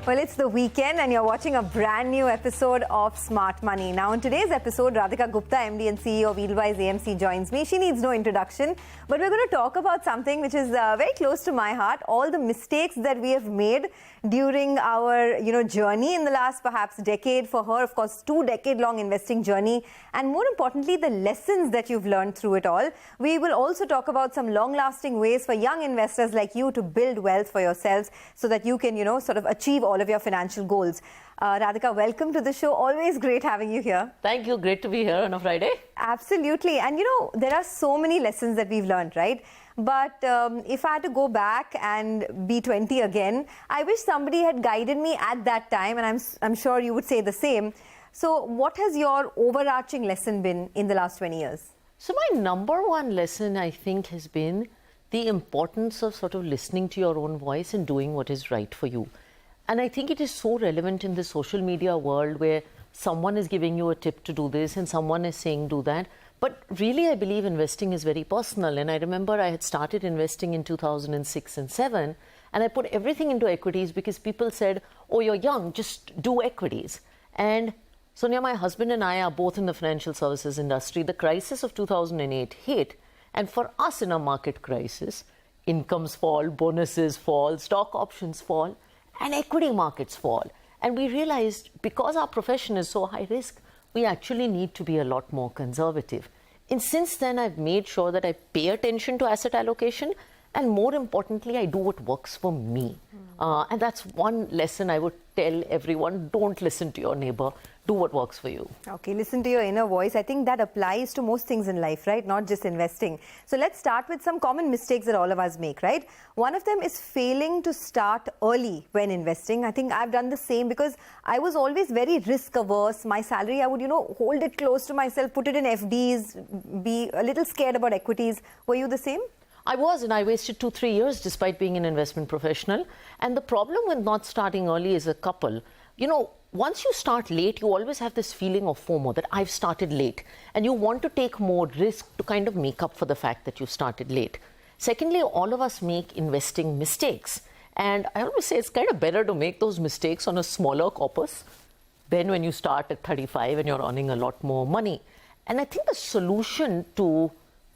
Well, it's the weekend and you're watching a brand new episode of Smart Money. Now, in today's episode, Radhika Gupta, MD and CEO of Edelweiss AMC, joins me. She needs no introduction, but we're going to talk about something which is very close to my heart, all the mistakes that we have made during our journey in the last perhaps decade. For her, of course, 2-decade-long investing journey, and more importantly, the lessons that you've learned through it all. We will also talk about some long-lasting ways for young investors like you to build wealth for yourselves so that you can, sort of achieve all of your financial goals. Radhika, welcome to the show. Always great having you here. Thank you. Great to be here on a Friday. Absolutely. And there are so many lessons that we've learned, right? But if I had to go back and be 20 again, I wish somebody had guided me at that time, and I'm sure you would say the same. So what has your overarching lesson been in the last 20 years? So my number one lesson, I think, has been the importance of sort of listening to your own voice and doing what is right for you. And I think it is so relevant in the social media world where someone is giving you a tip to do this and someone is saying do that. But really, I believe investing is very personal. And I remember I had started investing in 2006 and 7, and I put everything into equities because people said, oh, you're young, just do equities. And Sonia, my husband and I are both in the financial services industry. The crisis of 2008 hit. And for us in a market crisis, incomes fall, bonuses fall, stock options fall, and equity markets fall. And we realized because our profession is so high risk, we actually need to be a lot more conservative. And since then, I've made sure that I pay attention to asset allocation, and more importantly, I do what works for me. And that's one lesson I would tell everyone: don't listen to your neighbor, do what works for you. Okay, listen to your inner voice. I think that applies to most things in life, right? Not just investing. So let's start with some common mistakes that all of us make, right? One of them is failing to start early when investing. I think I've done the same because I was always very risk averse. My salary, I would, hold it close to myself, put it in FDs, be a little scared about equities. Were you the same? I was, and I wasted 2-3 years despite being an investment professional. And the problem with not starting early is a couple. Once you start late, you always have this feeling of FOMO that I've started late. And you want to take more risk to kind of make up for the fact that you started late. Secondly, all of us make investing mistakes. And I always say it's kind of better to make those mistakes on a smaller corpus than when you start at 35 and you're earning a lot more money. And I think the solution to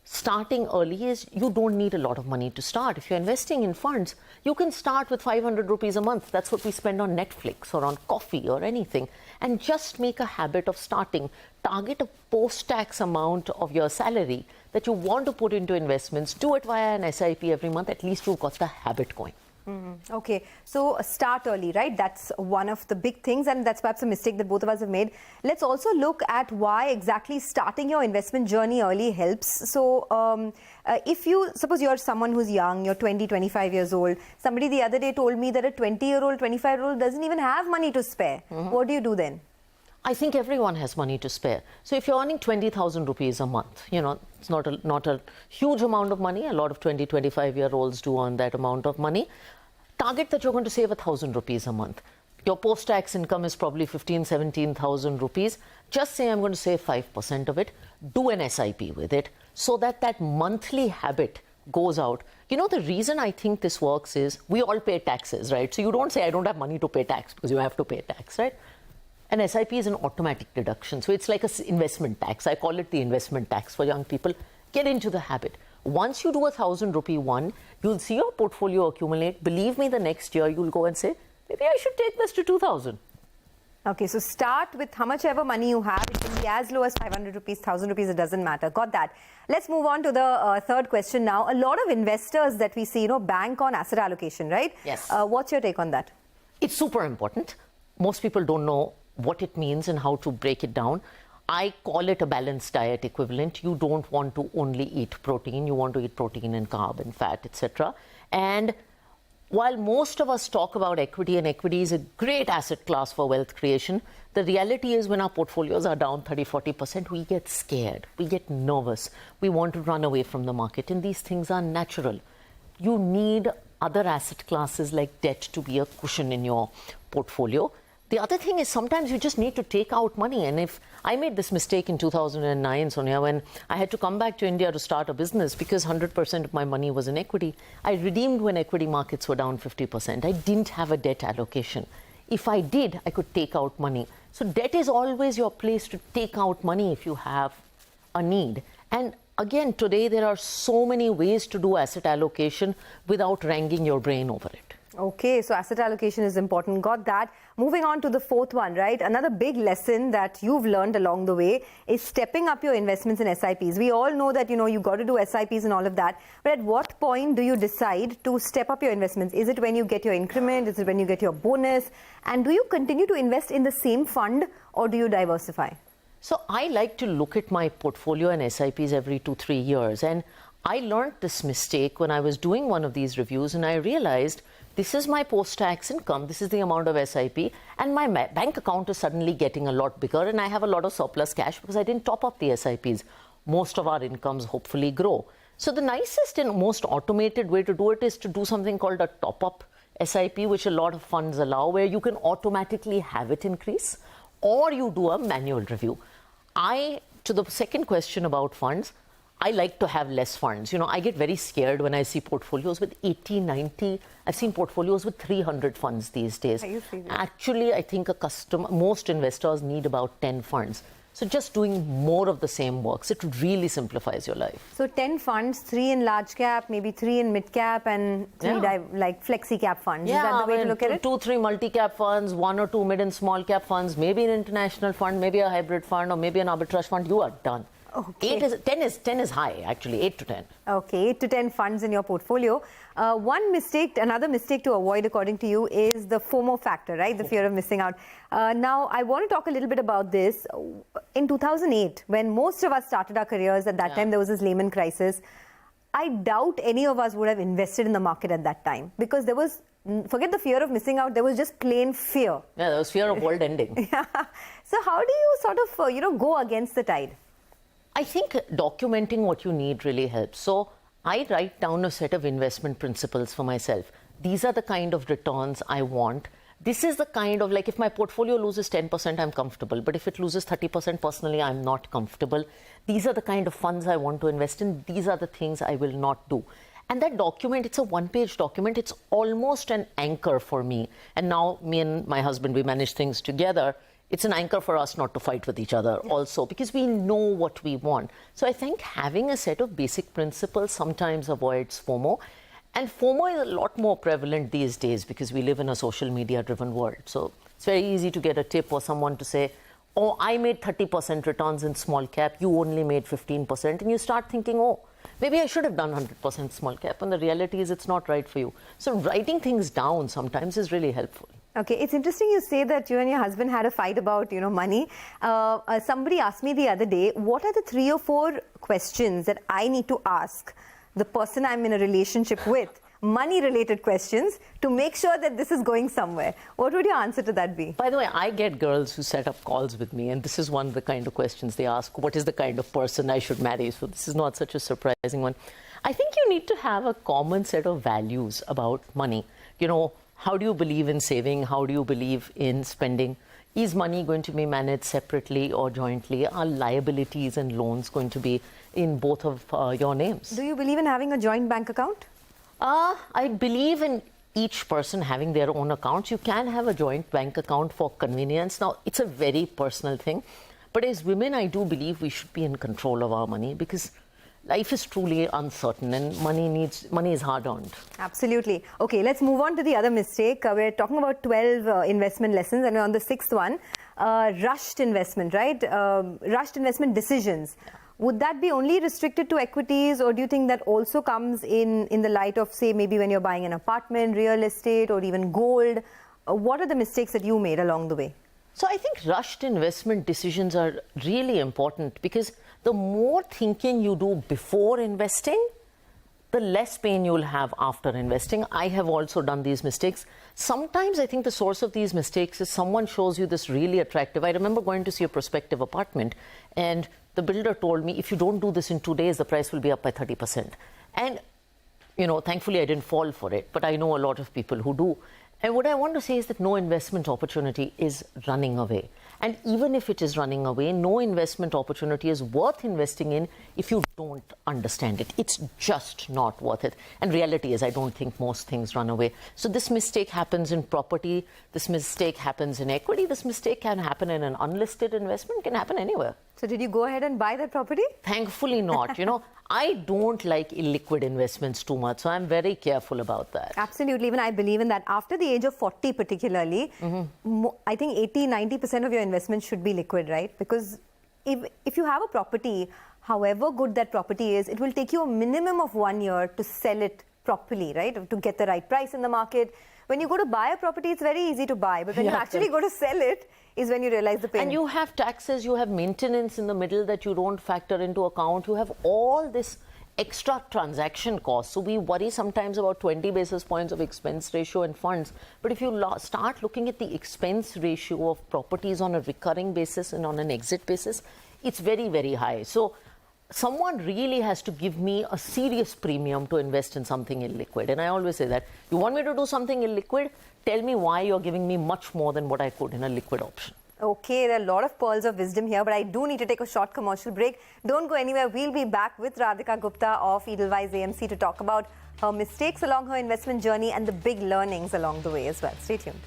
starting early is you don't need a lot of money to start. If you're investing in funds, you can start with 500 rupees a month. That's what we spend on Netflix or on coffee or anything. And just make a habit of starting. Target a post-tax amount of your salary that you want to put into investments. Do it via an SIP every month. At least you've got the habit going. Okay, so start early, right? That's one of the big things, and that's perhaps a mistake that both of us have made. Let's also look at why exactly starting your investment journey early helps. So if you, suppose you're someone who's young, you're 20, 25 years old, somebody the other day told me that a 20-year-old, 25-year-old doesn't even have money to spare. What do you do then? I think everyone has money to spare. So if you're earning 20,000 rupees a month, it's not a huge amount of money. A lot of 20, 25-year-olds do earn that amount of money. Target that you're going to save 1,000 rupees a month. Your post-tax income is probably 15,000, 17,000 rupees. Just say I'm going to save 5% of it. Do an SIP with it so that that monthly habit goes out. The reason I think this works is we all pay taxes, right? So you don't say I don't have money to pay tax because you have to pay tax, right? An SIP is an automatic deduction. So it's like an investment tax. I call it the investment tax for young people. Get into the habit. Once you do 1,000 rupee one, you'll see your portfolio accumulate. Believe me, the next year you'll go and say, maybe I should take this to 2,000. Okay, so start with how much ever money you have. It can be as low as 500 rupees, 1,000 rupees, it doesn't matter. Got that. Let's move on to the third question now. A lot of investors that we see, bank on asset allocation, right? Yes. What's your take on that? It's super important. Most people don't know what it means and how to break it down. I call it a balanced diet equivalent. You don't want to only eat protein. You want to eat protein and carb and fat, etc. And while most of us talk about equity, and equity is a great asset class for wealth creation, the reality is when our portfolios are down 30-40%, we get scared. We get nervous. We want to run away from the market. And these things are natural. You need other asset classes like debt to be a cushion in your portfolio. The other thing is sometimes you just need to take out money. And if I made this mistake in 2009, Sonia, when I had to come back to India to start a business because 100% of my money was in equity, I redeemed when equity markets were down 50%. I didn't have a debt allocation. if I did, I could take out money. So debt is always your place to take out money if you have a need. And again, today there are so many ways to do asset allocation without wrangling your brain over it. Okay, so asset allocation is important. Got that. Moving on to the fourth one, right? Another big lesson that you've learned along the way is stepping up your investments in SIPs. We all know that, you got to do SIPs and all of that. But at what point do you decide to step up your investments? Is it when you get your increment? Is it when you get your bonus? And do you continue to invest in the same fund or do you diversify? So I like to look at my portfolio and SIPs every 2-3 years. And I learned this mistake when I was doing one of these reviews, and I realized this is my post-tax income, this is the amount of SIP, and my bank account is suddenly getting a lot bigger, and I have a lot of surplus cash because I didn't top up the SIPs. Most of our incomes hopefully grow. So the nicest and most automated way to do it is to do something called a top-up SIP, which a lot of funds allow, where you can automatically have it increase, or you do a manual review. To the second question about funds, I like to have less funds. I get very scared when I see portfolios with 80, 90. I've seen portfolios with 300 funds these days. Actually, I think most investors need about 10 funds. So just doing more of the same works. It really simplifies your life. So 10 funds, 3 in large cap, maybe 3 in mid cap, and 3 like flexi cap funds. Is that the way to look at it? 2-3 multi-cap funds, 1 or 2 mid and small cap funds, maybe an international fund, maybe a hybrid fund, or maybe an arbitrage fund. You are done. Okay. 10 is high, actually, 8 to 10. Okay, 8 to 10 funds in your portfolio. Another mistake to avoid, according to you, is the FOMO factor, right? The fear of missing out. Now, I want to talk a little bit about this. In 2008, when most of us started our careers, at that time there was this Lehman crisis. I doubt any of us would have invested in the market at that time because there was, forget the fear of missing out, there was just plain fear. Yeah, there was fear of world ending. So how do you sort of, go against the tide? I think documenting what you need really helps. So I write down a set of investment principles for myself. These are the kind of returns I want. This is the kind of, like, if my portfolio loses 10%, I'm comfortable. But if it loses 30%, personally, I'm not comfortable. These are the kind of funds I want to invest in. These are the things I will not do. And that document, it's a one-page document. It's almost an anchor for me. And now me and my husband, we manage things together. It's an anchor for us not to fight with each other also, because we know what we want. So I think having a set of basic principles sometimes avoids FOMO. And FOMO is a lot more prevalent these days because we live in a social media driven world. So it's very easy to get a tip or someone to say, oh, I made 30% returns in small cap, you only made 15%. And you start thinking, oh, maybe I should have done 100% small cap. And the reality is it's not right for you. So writing things down sometimes is really helpful. Okay, it's interesting you say that you and your husband had a fight about, money. Somebody asked me the other day, what are the 3 or 4 questions that I need to ask the person I'm in a relationship with, money-related questions, to make sure that this is going somewhere? What would your answer to that be? By the way, I get girls who set up calls with me, and this is one of the kind of questions they ask, what is the kind of person I should marry? So this is not such a surprising one. I think you need to have a common set of values about money. How do you believe in saving? How do you believe in spending? Is money going to be managed separately or jointly? Are liabilities and loans going to be in both of your names? Do you believe in having a joint bank account? I believe in each person having their own accounts. You can have a joint bank account for convenience. Now, it's a very personal thing. But as women, I do believe we should be in control of our money because life is truly uncertain and money is hard earned. Absolutely. Okay, let's move on to the other mistake. We're talking about 12 investment lessons and we're on the 6th one. Rushed investment, right? Rushed investment decisions. Would that be only restricted to equities, or do you think that also comes in the light of, say, maybe when you're buying an apartment, real estate, or even gold? What are the mistakes that you made along the way? So I think rushed investment decisions are really important because the more thinking you do before investing, the less pain you'll have after investing. I have also done these mistakes. Sometimes I think the source of these mistakes is someone shows you this really attractive. I remember going to see a prospective apartment and the builder told me, if you don't do this in 2 days, the price will be up by 30%. And, thankfully I didn't fall for it, but I know a lot of people who do. And what I want to say is that no investment opportunity is running away. And even if it is running away, no investment opportunity is worth investing in if you don't understand it. It's just not worth it. And reality is, I don't think most things run away. So this mistake happens in property, this mistake happens in equity, this mistake can happen in an unlisted investment, can happen anywhere. So did you go ahead and buy that property? Thankfully not. I don't like illiquid investments too much, so I'm very careful about that. Absolutely. Even I believe in that. After the age of 40 particularly, I think 80-90% of your investments should be liquid, right? Because if you have a property, however good that property is, it will take you a minimum of 1 year to sell it properly, right? To get the right price in the market. When you go to buy a property, it's very easy to buy. But when you actually go to sell it, is when you realize the pain. And you have taxes, you have maintenance in the middle that you don't factor into account. You have all this extra transaction costs. So we worry sometimes about 20 basis points of expense ratio in funds. But if you start looking at the expense ratio of properties on a recurring basis and on an exit basis, it's very, very high. So someone really has to give me a serious premium to invest in something illiquid. And I always say that, you want me to do something illiquid? Tell me why you're giving me much more than what I could in a liquid option. Okay, there are a lot of pearls of wisdom here, but I do need to take a short commercial break. Don't go anywhere. We'll be back with Radhika Gupta of Edelweiss AMC to talk about her mistakes along her investment journey and the big learnings along the way as well. Stay tuned.